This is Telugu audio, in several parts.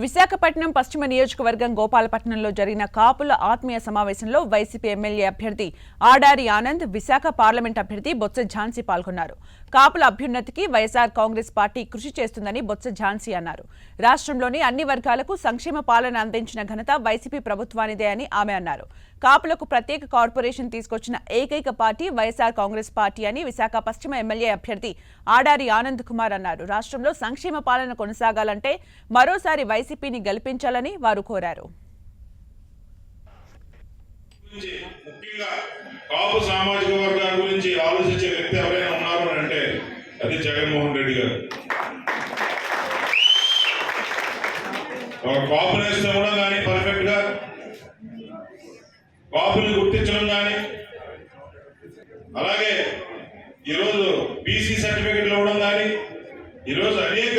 విశాఖపట్నం పశ్చిమ నియోజకవర్గం గోపాలపట్నంలో జరిగిన కాపుల ఆత్మీయ సమావేశంలో వైసీపీ ఎమ్మెల్యే అభ్యర్థి ఆడారి ఆనంద్, విశాఖ పార్లమెంట్ అభ్యర్థి బొత్స ఝాన్సీ పాల్గొన్నారు. కాపుల అభ్యున్నతికి వైఎస్ఆర్ కాంగ్రెస్ పార్టీ కృషి చేస్తుందని బొత్స ఝాన్సీ అన్నారు. రాష్ట్రంలోని అన్ని వర్గాలకు సంక్షేమ పాలన అందించిన ఘనత వైసీపీ ప్రభుత్వానిదే అని ఆమె అన్నారు. కాపులకు ప్రత్యేక కార్పొరేషన్ తీసుకొచ్చిన ఏకైక పార్టీ వైఎస్ఆర్ కాంగ్రెస్ పార్టీ అని విశాఖ పశ్చిమ ఎమ్మెల్యే అభ్యర్థి ఆడారి ఆనంద్ కుమార్ అన్నారు. రాష్ట్రంలో సంక్షేమ పాలన కొనసాగాలంటే మరోసారి వైసీపీని గెలిపించాలని వారు కోరారు. కాపు సామాజిక వర్గాల గురించి ఆలోచించే వ్యక్తి ఎవరైనా ఉన్నారు అంటే అది జగన్మోహన్ రెడ్డి గారు. కాపు నేస్తం కూడా కానీ పర్ఫెక్ట్ గా కాపుల్ని గుర్తించడం కానీ, అలాగే ఈరోజు బీసీ సర్టిఫికెట్లు ఇవ్వడం కానీ, ఈరోజు అనేక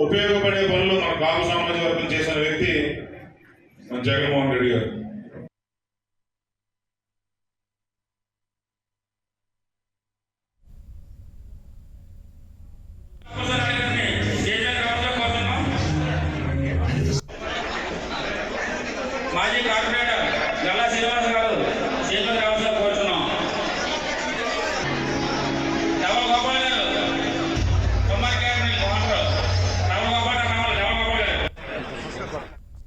ఉపయోగపడే పనులు మన కాపు సామాజిక వర్గం చేసిన వ్యక్తి జగన్మోహన్ రెడ్డి గారు.